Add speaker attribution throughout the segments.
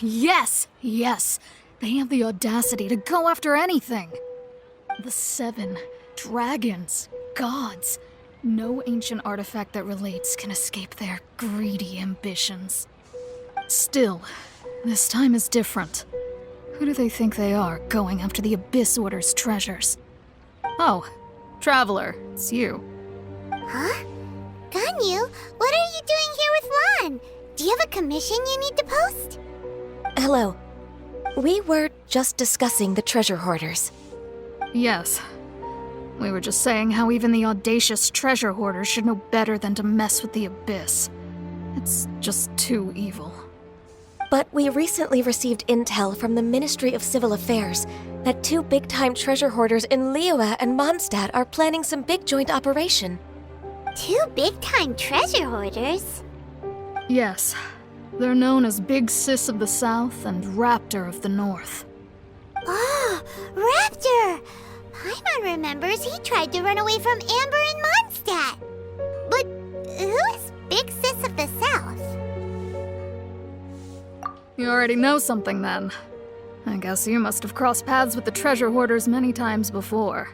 Speaker 1: Yes! Yes! They have the audacity to go after anything! The 7 dragons, gods. No ancient artifact that relates can escape their greedy ambitions. Still, this time is different. Who do they think they are, going after the Abyss Order's treasures? Oh, Traveler, it's you.
Speaker 2: Huh? Ganyu, what are you doing here with Lan? Do you have a commission you need to post?
Speaker 3: Hello. We were just discussing the treasure hoarders.
Speaker 1: Yes. We were just saying how even the audacious treasure hoarders should know better than to mess with the Abyss. It's just too evil.
Speaker 3: But we recently received intel from the Ministry of Civil Affairs that 2 big-time treasure hoarders in Liyue and Mondstadt are planning some big joint operation.
Speaker 2: 2 big-time treasure hoarders?
Speaker 1: Yes. They're known as Big Sis of the South and Raptor of the North.
Speaker 2: Oh, Raptor! Paimon remembers he tried to run away from Amber in Mondstadt. But who is Big Sis of the South?
Speaker 1: You already know something then. I guess you must have crossed paths with the treasure hoarders many times before.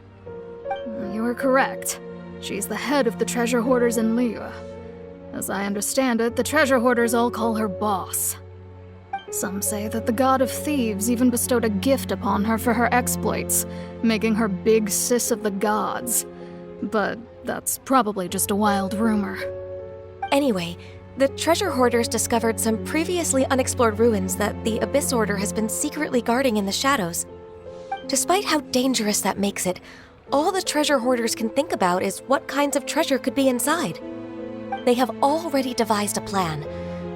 Speaker 1: You are correct. She's the head of the treasure hoarders in Liyue. As I understand it, the treasure hoarders all call her boss. Some say that the god of thieves even bestowed a gift upon her for her exploits, making her Big Sis of the gods. But that's probably just a wild rumor.
Speaker 3: Anyway, the treasure hoarders discovered some previously unexplored ruins that the Abyss Order has been secretly guarding in the shadows. Despite how dangerous that makes it, all the treasure hoarders can think about is what kinds of treasure could be inside. They have already devised a plan.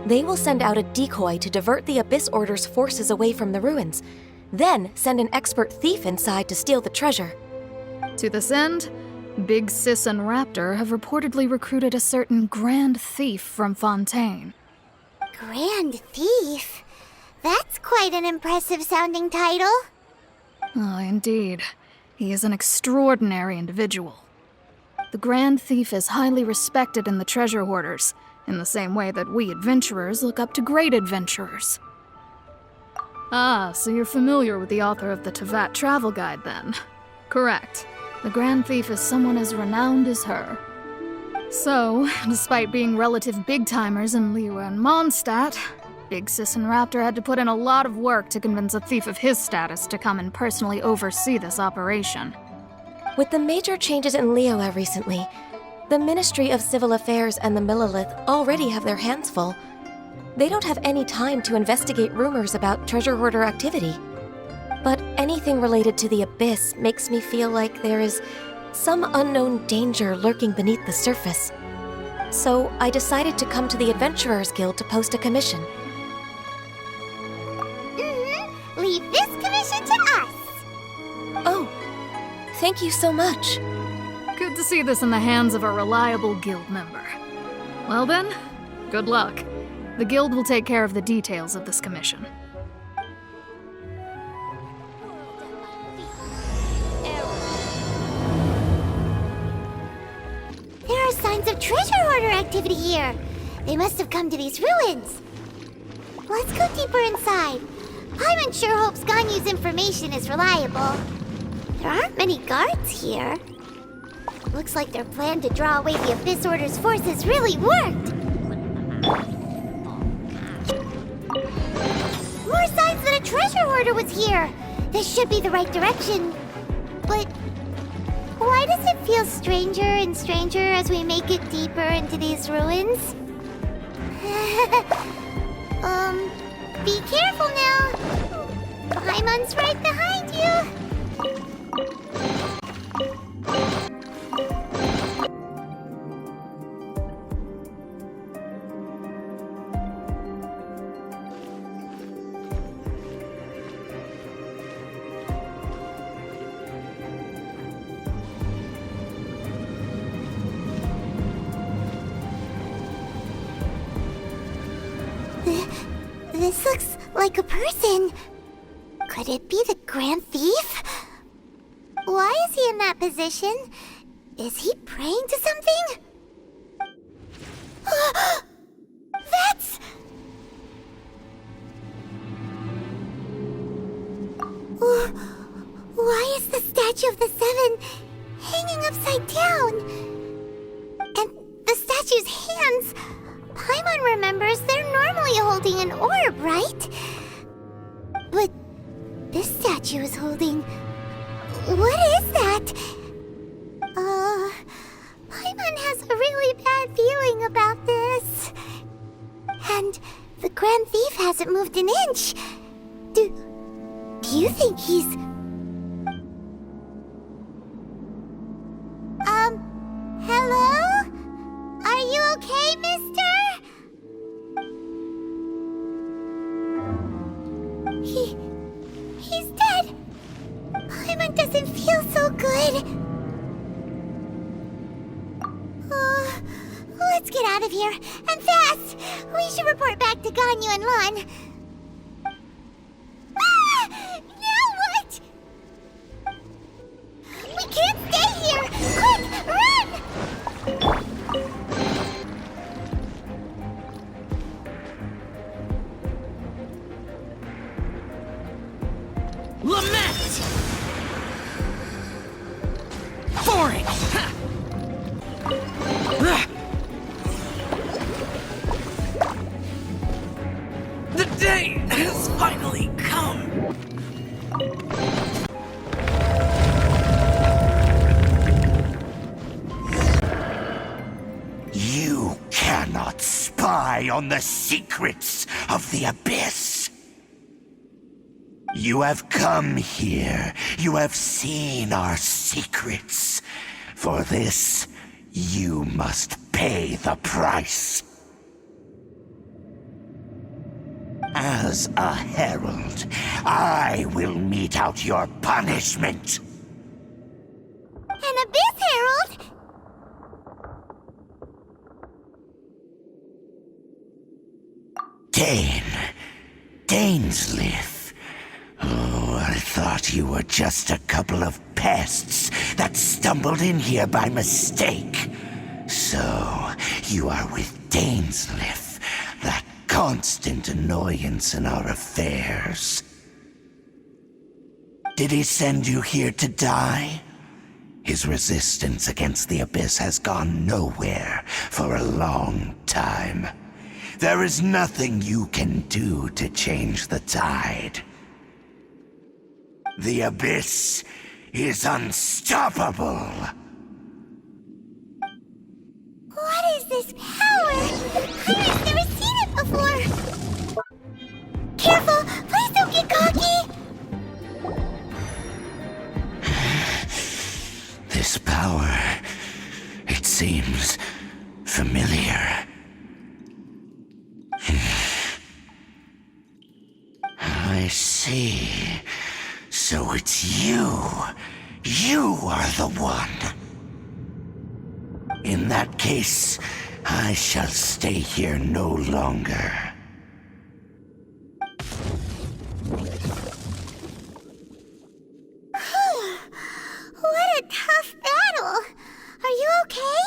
Speaker 3: They will send out a decoy to divert the Abyss Order's forces away from the ruins, then send an expert thief inside to steal the treasure.
Speaker 1: To this end, Big Sis and Raptor have reportedly recruited a certain Grand Thief from Fontaine.
Speaker 2: Grand Thief? That's quite an impressive sounding title.
Speaker 1: Oh, indeed. He is an extraordinary individual. The Grand Thief is highly respected in the treasure hoarders, in the same way that we adventurers look up to great adventurers. Ah, so you're familiar with the author of the Teyvat Travel Guide, then? Correct. The Grand Thief is someone as renowned as her. So, despite being relative big-timers in Liyue and Mondstadt, Big Sis and Raptor had to put in a lot of work to convince a thief of his status to come and personally oversee this operation.
Speaker 3: With the major changes in Liyue recently, the Ministry of Civil Affairs and the Millelith already have their hands full. They don't have any time to investigate rumors about treasure hoarder activity. But anything related to the Abyss makes me feel like there is some unknown danger lurking beneath the surface. So I decided to come to the Adventurers Guild to post a commission.
Speaker 2: Leave this commission to us.
Speaker 3: Oh, thank you so much.
Speaker 1: Good to see this in the hands of a reliable guild member. Well then, good luck. The guild will take care of the details of this commission.
Speaker 2: There are signs of treasure hoarder activity here. They must have come to these ruins. Let's go deeper inside. Paimon sure hopes Ganyu's information is reliable. There aren't many guards here. Looks like their plan to draw away the Abyss Order's forces really worked. More signs that a treasure hoarder was here. This should be the right direction. But why does it feel stranger and stranger as we make it deeper into these ruins? Be careful now. Paimon's right behind you. This looks like a person. Could it be the Grand Thief? Why is he in that position? Is he praying to something? Why is the statue of the Seven hanging upside down? And the statue's hands... Paimon remembers they're normally holding an orb, right? But this statue is holding... What is that? Paimon has a really bad feeling about this. And the Grand Thief hasn't moved an inch. Do you think he's... Hello? Are you okay, mister? He's dead. Paimon doesn't feel so good. Let's get out of here, and fast! We should report back to Ganyu and Lon. Ah! Now what? We can't stay here! Quick, run!
Speaker 4: Lament! For it! The day has finally come!
Speaker 5: You cannot spy on the secrets of the Abyss. You have come here. You have seen our secrets. For this, you must pay the price. As a herald, I will mete out your punishment.
Speaker 2: An Abyss Herald?
Speaker 5: Dainsleif. Oh, I thought you were just a couple of pests that stumbled in here by mistake. So, you are with Dainsleif, that constant annoyance in our affairs. Did he send you here to die? His resistance against the Abyss has gone nowhere for a long time. There is nothing you can do to change the tide. The Abyss is unstoppable.
Speaker 2: What is this power? I've never seen it before. Careful! Please don't get cocky!
Speaker 5: This power, it seems familiar. I see. So it's you. You are the one. In that case, I shall stay here no longer.
Speaker 2: What a tough battle! Are you okay?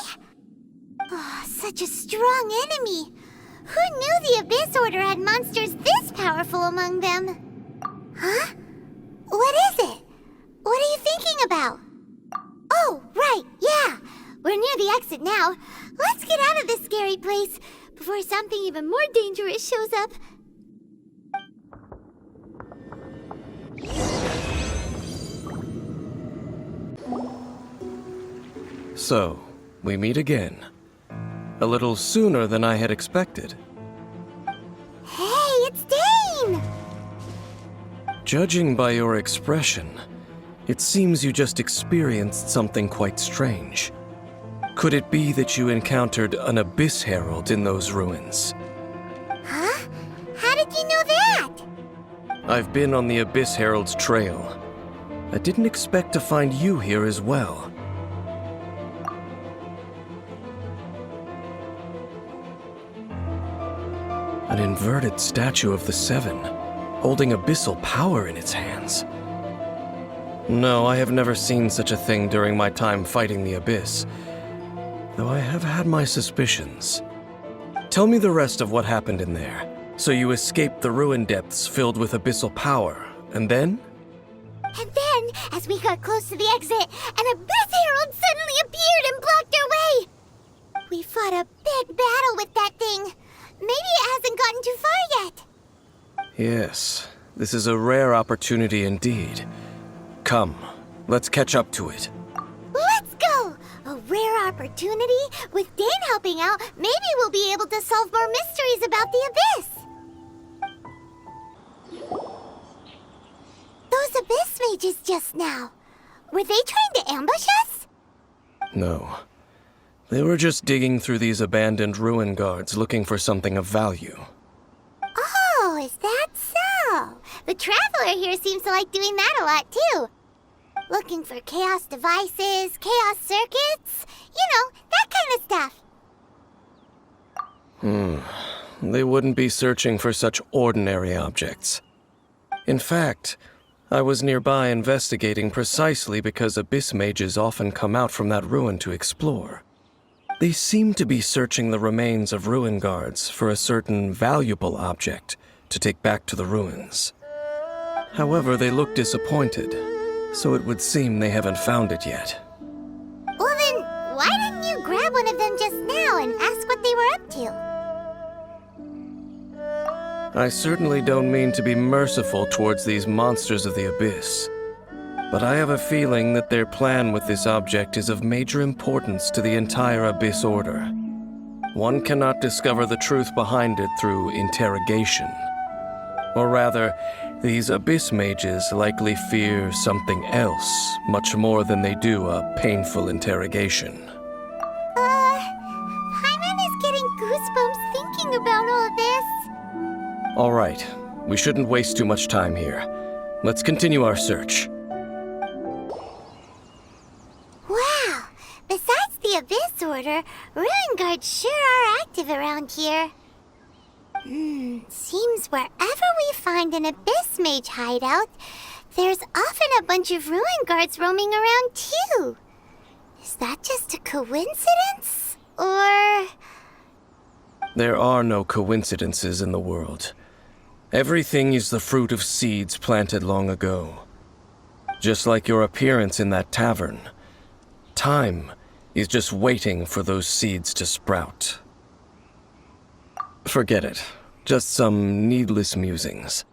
Speaker 2: Oh, such a strong enemy. Who knew the Abyss Order had monsters this powerful among them? Huh? What is it? What are you thinking about? Oh, right, yeah. We're near the exit now. Let's get out of this scary place before something even more dangerous shows up.
Speaker 6: So, we meet again. A little sooner than I had expected.
Speaker 2: Hey, it's Dane!
Speaker 6: Judging by your expression, it seems you just experienced something quite strange. Could it be that you encountered an Abyss Herald in those ruins?
Speaker 2: Huh? How did you know that?
Speaker 6: I've been on the Abyss Herald's trail. I didn't expect to find you here as well. An inverted statue of the Seven, holding abyssal power in its hands. No, I have never seen such a thing during my time fighting the Abyss, though I have had my suspicions. Tell me the rest of what happened in there. So you escaped the ruin depths filled with abyssal power, and then?
Speaker 2: And then, as we got close to the exit, an Abyss Herald suddenly appeared and blocked our way! We fought a big battle with that thing. Maybe it hasn't gotten too far yet.
Speaker 6: Yes, this is a rare opportunity indeed. Come, let's catch up to it.
Speaker 2: Let's go! A rare opportunity? With Dane helping out, maybe we'll be able to solve more mysteries about the Abyss. Those Abyss mages just now. Were they trying to ambush us?
Speaker 6: No. They were just digging through these abandoned ruin guards looking for something of value.
Speaker 2: Oh, is that so? The Traveler here seems to like doing that a lot, too. Looking for chaos devices, chaos circuits, that kind of stuff.
Speaker 6: They wouldn't be searching for such ordinary objects. In fact, I was nearby investigating precisely because Abyss mages often come out from that ruin to explore. They seem to be searching the remains of ruin guards for a certain valuable object to take back to the ruins. However, they look disappointed, so it would seem they haven't found it yet.
Speaker 2: Well then, why didn't you grab one of them just now and ask what they were up to?
Speaker 6: I certainly don't mean to be merciful towards these monsters of the Abyss, but I have a feeling that their plan with this object is of major importance to the entire Abyss Order. One cannot discover the truth behind it through interrogation. Or rather, these Abyss mages likely fear something else much more than they do a painful interrogation.
Speaker 2: Paimon is getting goosebumps thinking about all this.
Speaker 6: All right, we shouldn't waste too much time here. Let's continue our search.
Speaker 2: Wow! Besides the Abyss Order, Ruin Guards sure are active around here. Seems wherever we find an Abyss Mage hideout, there's often a bunch of Ruin Guards roaming around too. Is that just a coincidence? Or...
Speaker 6: There are no coincidences in the world. Everything is the fruit of seeds planted long ago. Just like your appearance in that tavern, time is just waiting for those seeds to sprout. Forget it. Just some needless musings.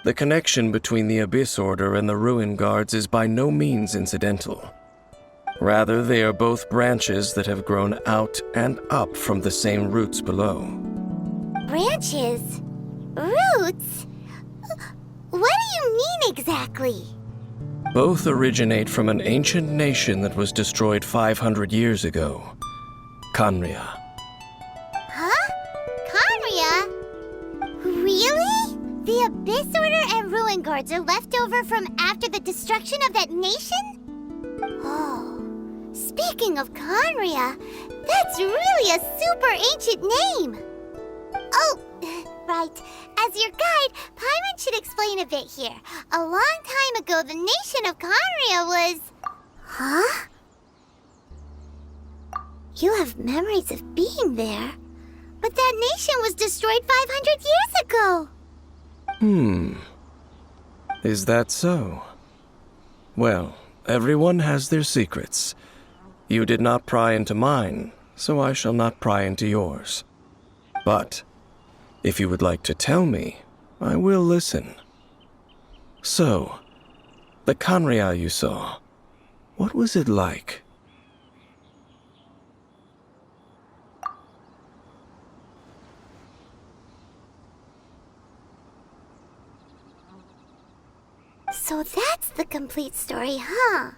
Speaker 6: The connection between the Abyss Order and the Ruin Guards is by no means incidental. Rather, they are both branches that have grown out and up from the same roots below.
Speaker 2: branches? Roots? What do you mean exactly?
Speaker 6: Both originate from an ancient nation that was destroyed 500 years ago. Khaenri'ah.
Speaker 2: Huh? Khaenri'ah? Really? The Abyss Order and Ruin Guards are left over from after the destruction of that nation? Oh, speaking of Khaenri'ah, that's really a super ancient name. Oh, right. As your guide, Paimon should explain a bit here. A long time ago, the nation of Khaenri'ah was... Huh? You have memories of being there. But that nation was destroyed 500 years ago.
Speaker 6: Is that so? Well, everyone has their secrets. You did not pry into mine, so I shall not pry into yours. But, if you would like to tell me, I will listen. So, the Khaenri'ah you saw, what was it like?
Speaker 2: So that's the complete story, huh?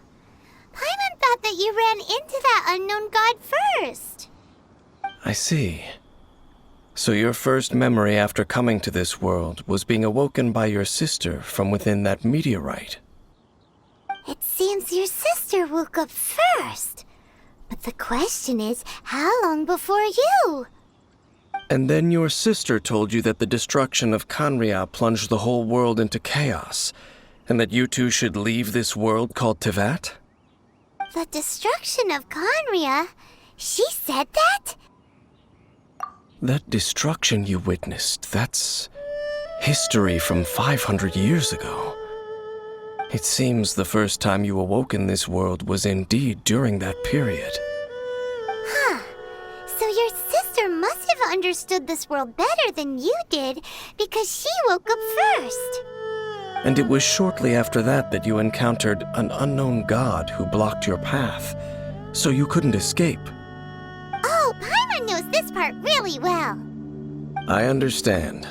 Speaker 2: Paimon thought that you ran into that unknown god first.
Speaker 6: I see. So your first memory after coming to this world was being awoken by your sister from within that meteorite.
Speaker 2: It seems your sister woke up first. But the question is, how long before you?
Speaker 6: And then your sister told you that the destruction of Khaenri'ah plunged the whole world into chaos, and that you two should leave this world called Teyvat?
Speaker 2: The destruction of Khaenri'ah? She said that?
Speaker 6: That destruction you witnessed, that's history from 500 years ago. It seems the first time you awoke in this world was indeed during that period.
Speaker 2: Huh. So your sister must have understood this world better than you did because she woke up first.
Speaker 6: And it was shortly after that you encountered an unknown god who blocked your path, so you couldn't escape.
Speaker 2: Oh, Paimon knows this part really well.
Speaker 6: I understand.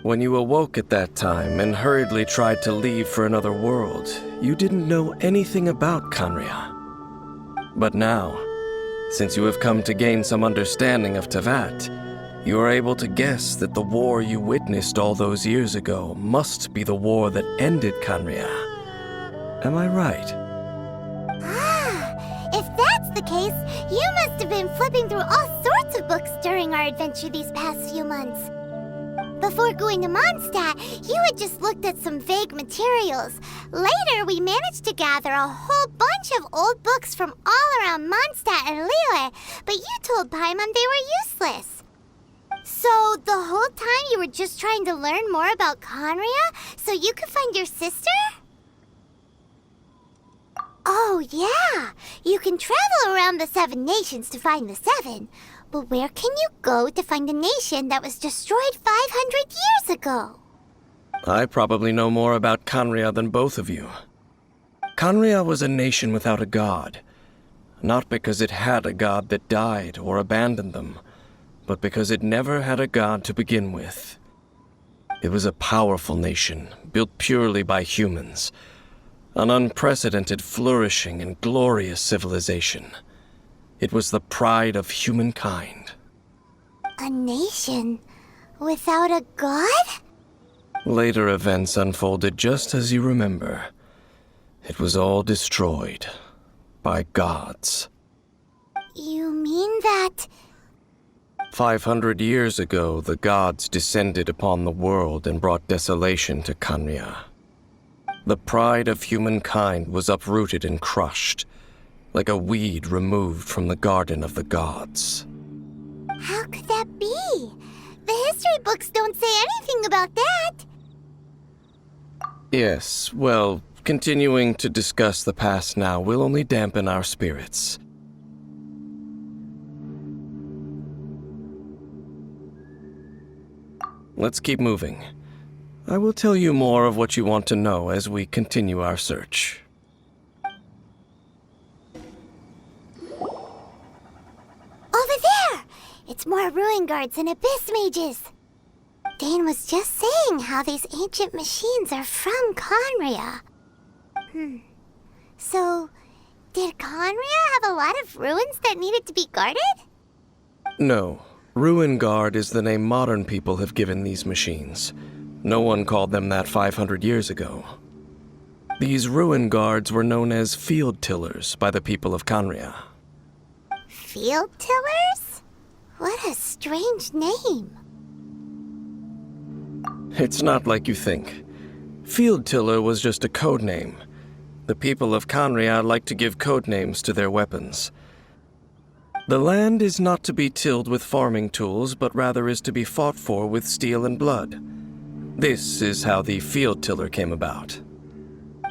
Speaker 6: When you awoke at that time and hurriedly tried to leave for another world, you didn't know anything about Khaenri'ah. But now, since you have come to gain some understanding of Teyvat, you are able to guess that the war you witnessed all those years ago must be the war that ended Khaenri'ah. Am I right?
Speaker 2: Ah, if that's the case, you must have been flipping through all sorts of books during our adventure these past few months. Before going to Mondstadt, you had just looked at some vague materials. Later, we managed to gather a whole bunch of old books from all around Mondstadt and Liyue, but you told Paimon they were useless. So, the whole time you were just trying to learn more about Khaenri'ah so you could find your sister? Oh, yeah. You can travel around the 7 nations to find the 7. But where can you go to find a nation that was destroyed 500 years ago?
Speaker 6: I probably know more about Khaenri'ah than both of you. Khaenri'ah was a nation without a god. Not because it had a god that died or abandoned them, but because it never had a god to begin with. It was a powerful nation, built purely by humans. An unprecedented, flourishing, and glorious civilization. It was the pride of humankind.
Speaker 2: A nation without a god?
Speaker 6: Later events unfolded just as you remember. It was all destroyed by gods.
Speaker 2: You mean that...
Speaker 6: 500 years ago, the gods descended upon the world and brought desolation to Khaenri'ah. The pride of humankind was uprooted and crushed, like a weed removed from the garden of the gods.
Speaker 2: How could that be? The history books don't say anything about that.
Speaker 6: Yes, well, continuing to discuss the past now will only dampen our spirits. Let's keep moving. I will tell you more of what you want to know as we continue our search.
Speaker 2: Over there! It's more ruin guards and abyss mages. Dane was just saying how these ancient machines are from Khaenri'ah. So, did Khaenri'ah have a lot of ruins that needed to be guarded?
Speaker 6: No. Ruin Guard is the name modern people have given these machines. No one called them that 500 years ago. These Ruin Guards were known as Field Tillers by the people of Khaenri'ah.
Speaker 2: Field tillers? What a strange name.
Speaker 6: It's not like you think. Field Tiller was just a code name. The people of Khaenri'ah like to give code names to their weapons. The land is not to be tilled with farming tools, but rather is to be fought for with steel and blood. This is how the Field Tiller came about.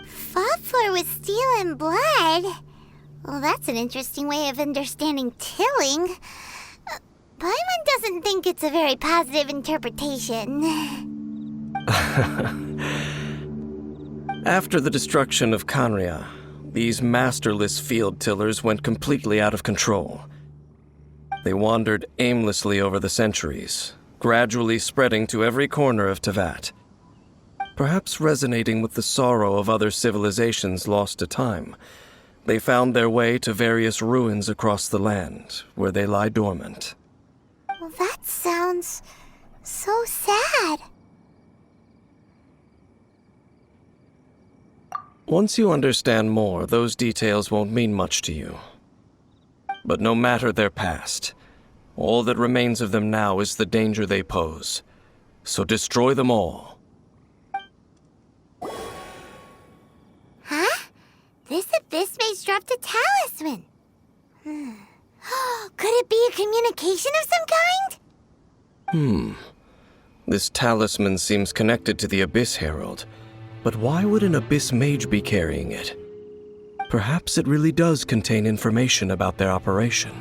Speaker 2: Fought for with steel and blood? Well, that's an interesting way of understanding tilling. Paimon doesn't think it's a very positive interpretation.
Speaker 6: After the destruction of Khaenri'ah, these masterless field tillers went completely out of control. They wandered aimlessly over the centuries, gradually spreading to every corner of Teyvat. Perhaps resonating with the sorrow of other civilizations lost to time, they found their way to various ruins across the land, where they lie dormant.
Speaker 2: Well, that sounds so sad.
Speaker 6: Once you understand more, those details won't mean much to you. But no matter their past, all that remains of them now is the danger they pose. So destroy them all.
Speaker 2: Huh? This abyss mage dropped a talisman. Could it be a communication of some kind?
Speaker 6: This talisman seems connected to the Abyss Herald. But why would an Abyss Mage be carrying it? Perhaps it really does contain information about their operation.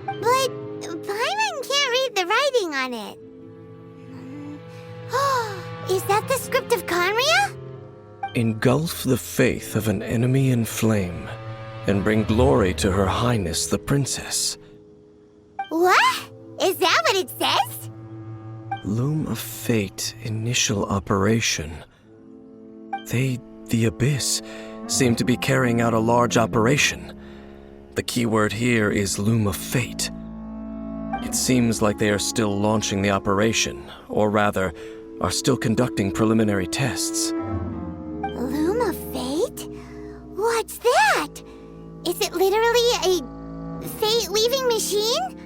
Speaker 2: But Paimon can't read the writing on it. Is that the script of Conria?
Speaker 6: Engulf the faith of an enemy in flame, and bring glory to Her Highness the Princess.
Speaker 2: What? Is that what it says?
Speaker 6: Loom of Fate, initial operation. They, the Abyss, seem to be carrying out a large operation. The keyword here is Loom of Fate. It seems like they are still launching the operation, or rather, are still conducting preliminary tests.
Speaker 2: Loom of Fate? What's that? Is it literally a fate-weaving machine?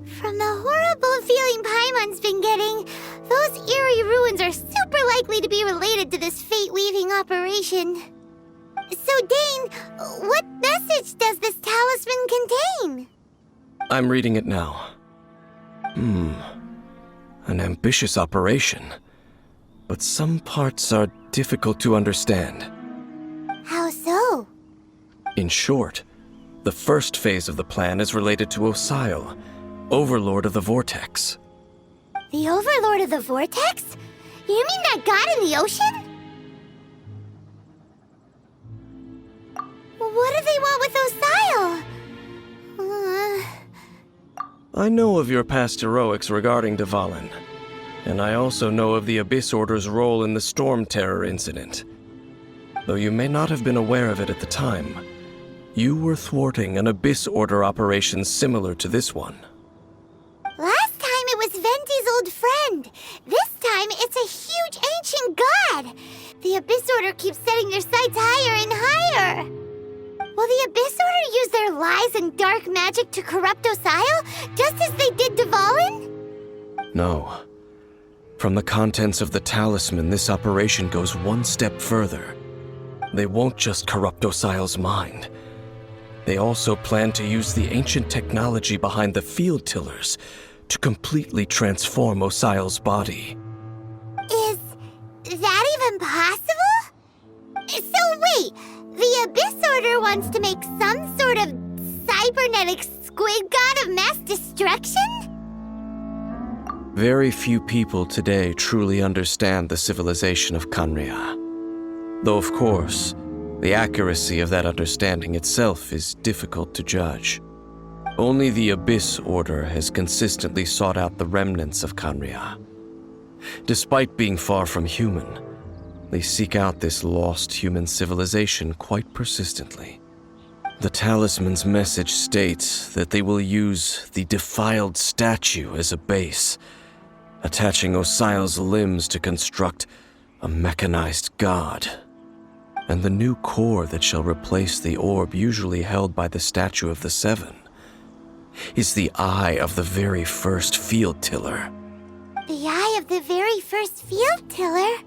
Speaker 2: From the horrible feeling Paimon's been getting, those eerie ruins are super likely to be related to this fate-weaving operation. So, Dane, what message does this talisman contain?
Speaker 6: I'm reading it now. An ambitious operation. But some parts are difficult to understand.
Speaker 2: How so?
Speaker 6: In short, the first phase of the plan is related to Osial, Overlord of the Vortex.
Speaker 2: The Overlord of the Vortex? You mean that god in the ocean? What do they want with Osial?
Speaker 6: I know of your past heroics regarding Dvalin, and I also know of the Abyss Order's role in the Storm Terror incident. Though you may not have been aware of it at the time, you were thwarting an Abyss Order operation similar to this one.
Speaker 2: Last time it was Venti's old friend. This time it's a huge ancient god. The Abyss Order keeps setting their sights higher and higher. Will the Abyss Order use their lies and dark magic to corrupt Osial, just as they did Dvalin?
Speaker 6: No. From the contents of the talisman, this operation goes one step further. They won't just corrupt Osial's mind. They also plan to use the ancient technology behind the field tillers to completely transform Osial's body.
Speaker 2: Is that even possible? So wait, the Abyss Order wants to make some sort of cybernetic squid god of mass destruction?
Speaker 6: Very few people today truly understand the civilization of Conria. Though, of course, the accuracy of that understanding itself is difficult to judge. Only the Abyss Order has consistently sought out the remnants of Conria. Despite being far from human, they seek out this lost human civilization quite persistently. The talisman's message states that they will use the defiled statue as a base, attaching Osial's limbs to construct a mechanized god. And the new core that shall replace the orb usually held by the Statue of the Seven is the eye of the very first field tiller.
Speaker 2: The eye of the very first field tiller?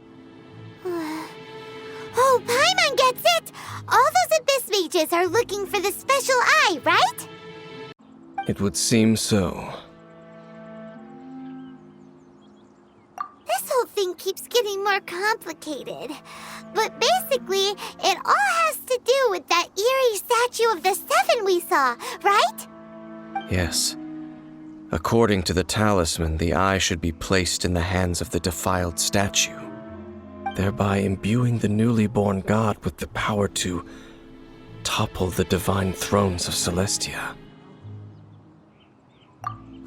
Speaker 2: Oh, Paimon gets it! All those Abyss mages are looking for the special eye, right?
Speaker 6: It would seem so.
Speaker 2: This whole thing keeps getting more complicated. But basically, it all has to do with that eerie Statue of the Seven we saw, right?
Speaker 6: Yes. According to the talisman, the eye should be placed in the hands of the defiled statue, thereby imbuing the newly born god with the power to topple the divine thrones of Celestia.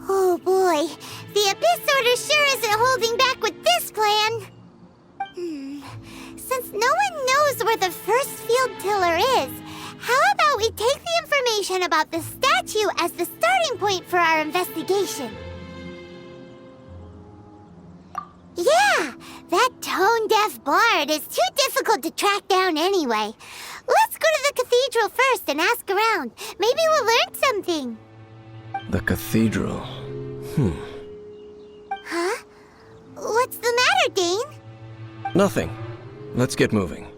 Speaker 2: Oh boy, the Abyss Order sure isn't holding back with this plan. Since no one knows where the first field tiller is, how about we take the information about the statue as the starting point for our investigation? Yeah, that tone-deaf bard is too difficult to track down anyway. Let's go to the cathedral first and ask around. Maybe we'll learn something.
Speaker 6: The cathedral.
Speaker 2: Huh? What's the matter, Dane?
Speaker 6: Nothing. Let's get moving.